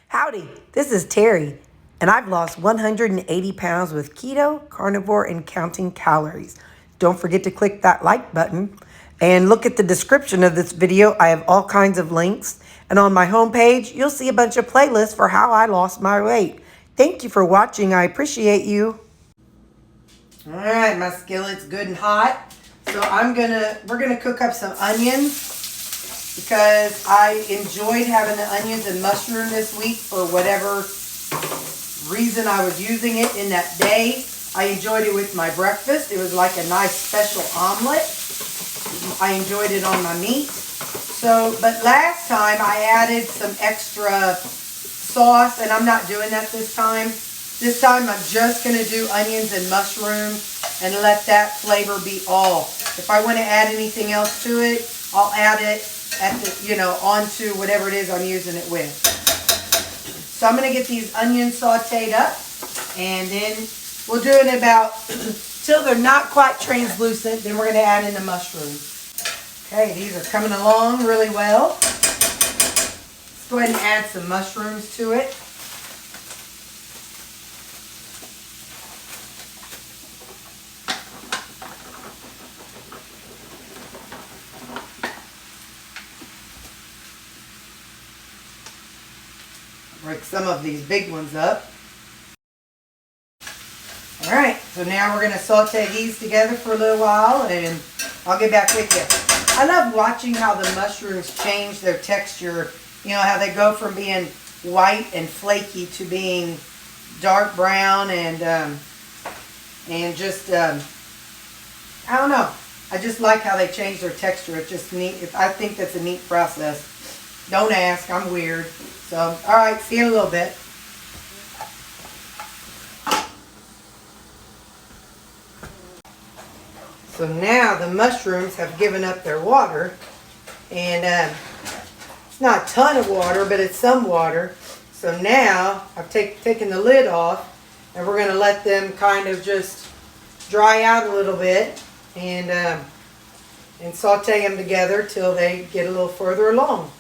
Howdy, this is Terry, and I've lost 180 pounds with keto, carnivore, and counting calories. Don't forget to click that like button and look at the description of this video. I have all kinds of links, and on my homepage, you'll see a bunch of playlists for how I lost my weight. Thank you for watching. I appreciate you. All right, my skillet's good and hot. So we're gonna cook up some onions, because I enjoyed having the onions and mushroom this week for whatever reason I was using it in that day. I enjoyed it with my breakfast. It was like a nice special omelet. I enjoyed it on my meat. But last time I added some extra sauce, and I'm not doing that this time. This time I'm just going to do onions and mushroom and let that flavor be all. If I want to add anything else to it, I'll add it onto whatever it is I'm using it with. So I'm going to get these onions sauteed up, and then we'll do it about till they're not quite translucent. Then we're going to add in the mushrooms. Okay, these are coming along really well. Let's go ahead and add some mushrooms to it. Break some of these big ones up. All right, so now we're going to saute these together for a little while, and I'll get back with you. I love watching how the mushrooms change their texture. You know, how they go from being white and flaky to being dark brown and just, I don't know. I just like how they change their texture. It's just neat. I think that's a neat process. Don't ask, I'm weird. So, all right, see you in a little bit. So now the mushrooms have given up their water, and it's not a ton of water, but it's some water. So now I've taken the lid off, and we're going to let them kind of just dry out a little bit and saute them together till they get a little further along.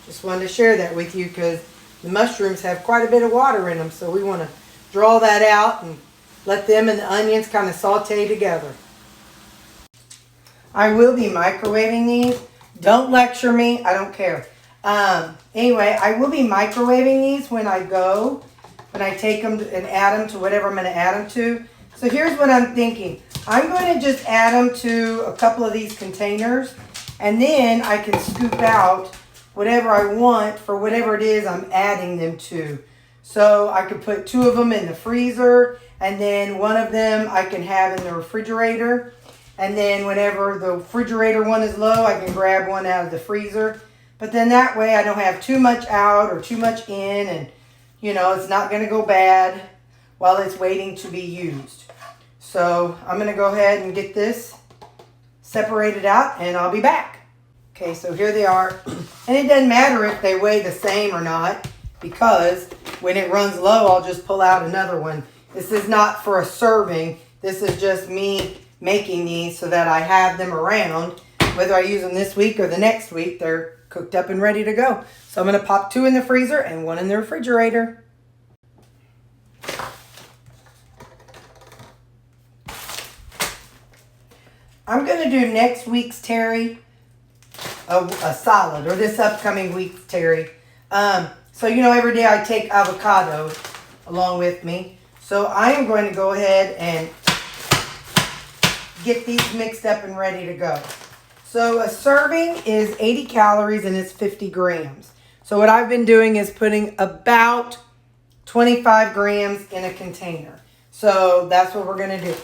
Just wanted to share that with you because the mushrooms have quite a bit of water in them, so we want to draw that out and let them and the onions kind of saute together. I will be microwaving these. Don't lecture me. I don't care. Anyway, I will be microwaving these when I take them and add them to whatever I'm going to add them to. So here's what I'm thinking. I'm going to just add them to a couple of these containers, and then I can scoop out whatever I want for whatever it is I'm adding them to. So I could put 2 of them in the freezer, and then 1 of them I can have in the refrigerator. And then whenever the refrigerator one is low, I can grab one out of the freezer. But then that way I don't have too much out or too much in, and it's not going to go bad while it's waiting to be used. So I'm going to go ahead and get this separated out, and I'll be back. Okay, so here they are. And it doesn't matter if they weigh the same or not, because when it runs low, I'll just pull out another one. This is not for a serving. This is just me making these so that I have them around. Whether I use them this week or the next week, they're cooked up and ready to go. So I'm going to pop 2 in the freezer and 1 in the refrigerator. I'm going to do next week's Terri a salad, or this upcoming week's Terri. So every day I take avocado along with me. So I am going to go ahead and get these mixed up and ready to go. So a serving is 80 calories and it's 50 grams. So what I've been doing is putting about 25 grams in a container. So that's what we're going to do.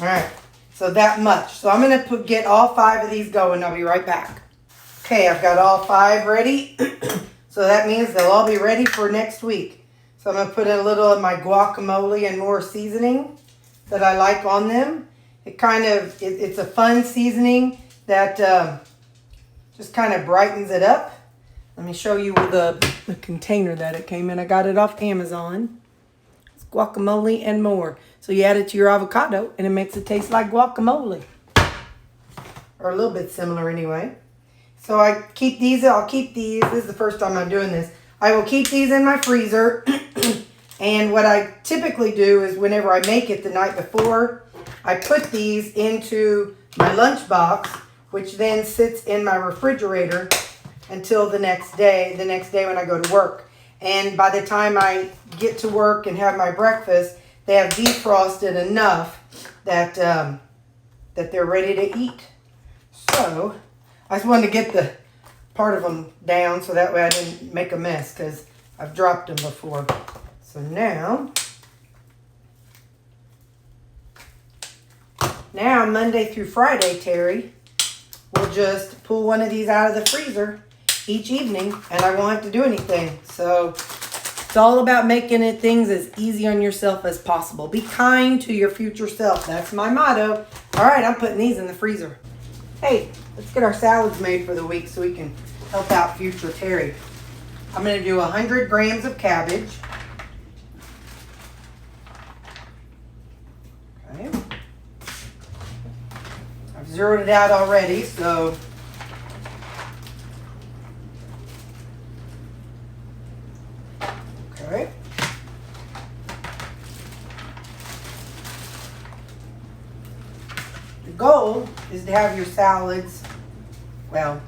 All right, so that much. So I'm going to get all 5 of these going. I'll be right back. Okay, I've got all 5 ready. So that means they'll all be ready for next week. So I'm going to put a little of my guacamole and more seasoning that I like on them. It's a fun seasoning that just kind of brightens it up. Let me show you the container that it came in. I got it off Amazon. It's guacamole, and more. So you add it to your avocado and it makes it taste like guacamole. Or a little bit similar anyway. So I keep these, I'll keep these, this is the first time I'm doing this. I will keep these in my freezer. And what I typically do is whenever I make it the night before, I put these into my lunch box, which then sits in my refrigerator until the next day when I go to work. And by the time I get to work and have my breakfast, they have defrosted enough that, that they're ready to eat. So I just wanted to get the part of them down so that way I didn't make a mess because I've dropped them before. So now Monday through Friday, Terry will just pull one of these out of the freezer each evening and I won't have to do anything. So it's all about making things as easy on yourself as possible. Be kind to your future self. That's my motto. All right, I'm putting these in the freezer. Hey, let's get our salads made for the week so we can help out future Terry. I'm going to do 100 grams of cabbage. Okay. I've zeroed it out already, so okay. The goal is to have your salads, well,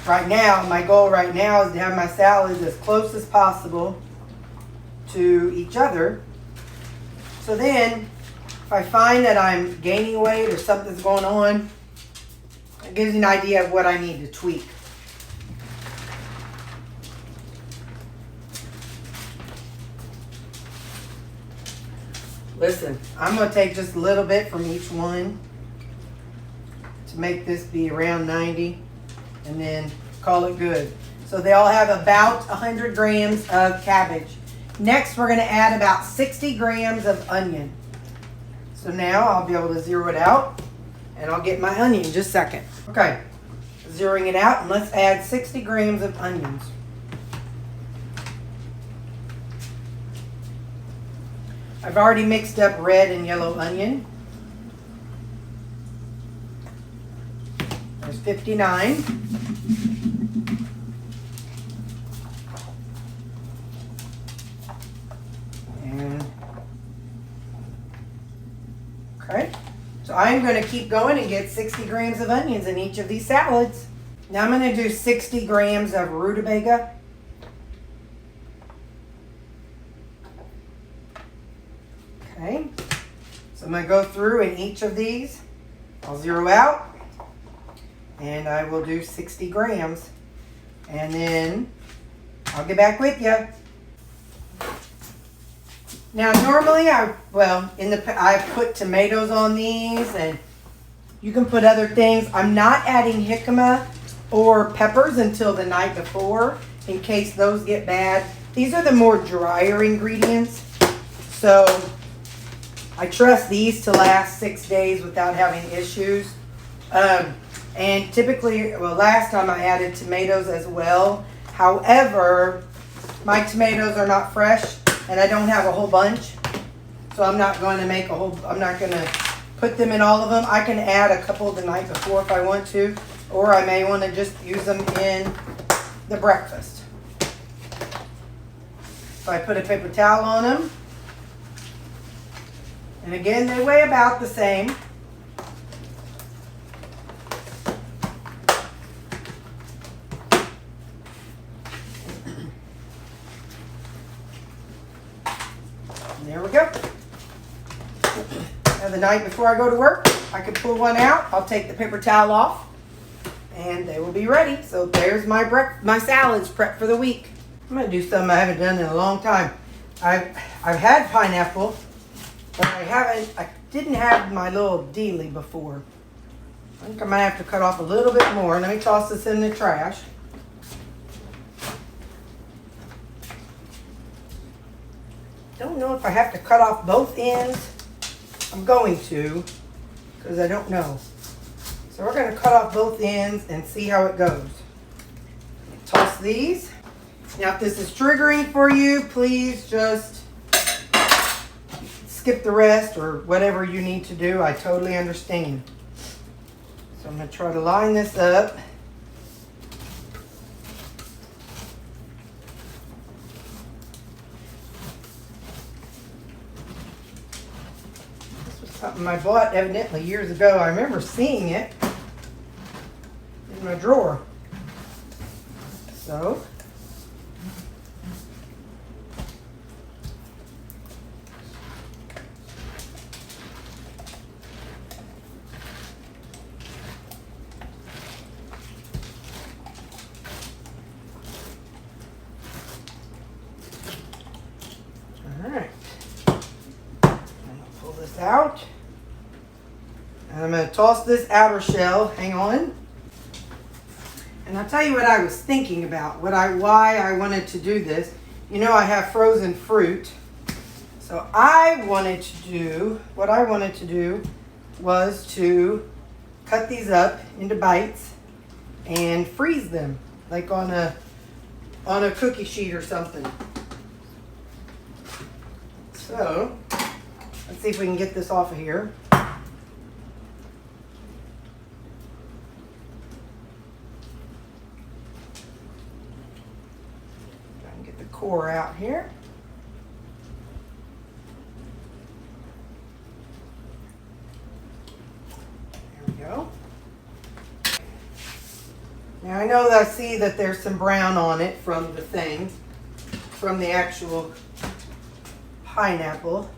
right now, my goal right now is to have my salads as close as possible to each other. So then, if I find that I'm gaining weight or something's going on, it gives you an idea of what I need to tweak. Listen, I'm going to take just a little bit from each one to make this be around 90 and then call it good. So they all have about 100 grams of cabbage. Next, we're going to add about 60 grams of onion. So now I'll be able to zero it out and I'll get my onion in just a second. Okay, zeroing it out, and let's add 60 grams of onions. I've already mixed up red and yellow onion. There's 59. And okay, so I'm going to keep going and get 60 grams of onions in each of these salads. Now I'm going to do 60 grams of rutabaga. Okay, so I'm going to go through in each of these. I'll zero out and I will do 60 grams and then I'll get back with you. Now normally I put tomatoes on these and you can put other things. I'm not adding jicama or peppers until the night before in case those get bad. These are the more drier ingredients. So I trust these to last 6 days without having issues. And typically, well, last time I added tomatoes as well. However, my tomatoes are not fresh and I don't have a whole bunch. So I'm not going to I'm not going to put them in all of them. I can add a couple the night before if I want to, or I may want to just use them in the breakfast. So I put a paper towel on them. And again, they weigh about the same. And there we go. Now the night before I go to work, I can pull one out. I'll take the paper towel off and they will be ready. So there's my salads prepped for the week. I'm going to do something I haven't done in a long time. I've had pineapple, but I didn't have my little dealie before. I think I might have to cut off a little bit more. Let me toss this in the trash. Don't know if I have to cut off both ends. I'm going to, because I don't know. So we're going to cut off both ends and see how it goes. Toss these. Now if this is triggering for you, please just skip the rest or whatever you need to do, I totally understand. So I'm going to try to line this up. This was something I bought evidently years ago. I remember seeing it in my drawer. So out. And I'm going to toss this outer shell. Hang on. And I'll tell you what I was thinking about, why I wanted to do this. You know, I have frozen fruit. So what I wanted to do was to cut these up into bites and freeze them, like on a cookie sheet or something. So let's see if we can get this off of here. Try and get the core out here. There we go. Now I know that I see that there's some brown on it from the thing, from the actual pineapple.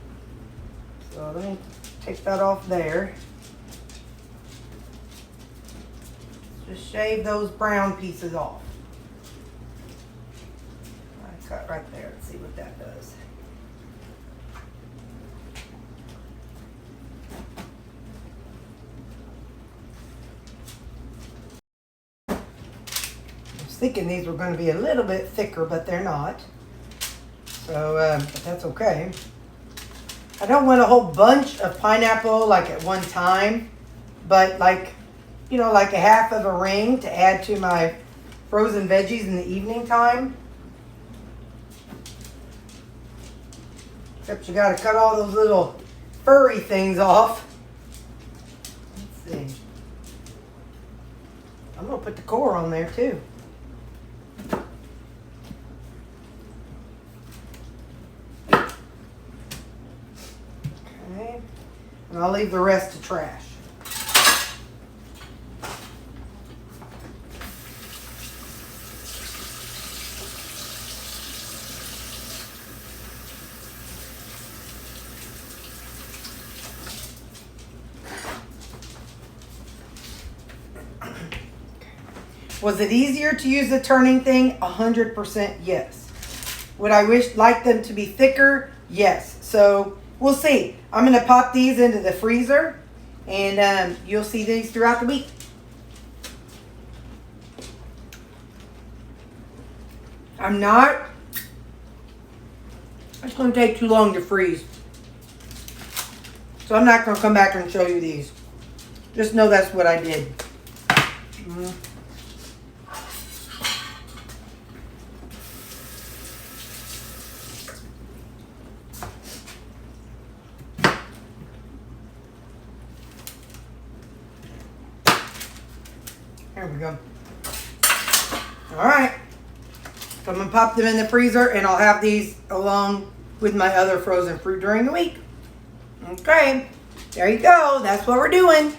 So let me take that off there. Just shave those brown pieces off. I cut right there. Let's see what that does. I was thinking these were going to be a little bit thicker, but they're not. So, but that's okay. I don't want a whole bunch of pineapple like at one time, but like, you know, like a half of a ring to add to my frozen veggies in the evening time. Except you got to cut all those little furry things off. Let's see. I'm going to put the core on there too. And I'll leave the rest to trash. Was it easier to use the turning thing? 100% yes. Would I like them to be thicker? Yes. So we'll see. I'm going to pop these into the freezer, and you'll see these throughout the week. It's going to take too long to freeze. So I'm not going to come back and show you these. Just know that's what I did. There we go. All right. So I'm going to pop them in the freezer, and I'll have these along with my other frozen fruit during the week. Okay. There you go. That's what we're doing.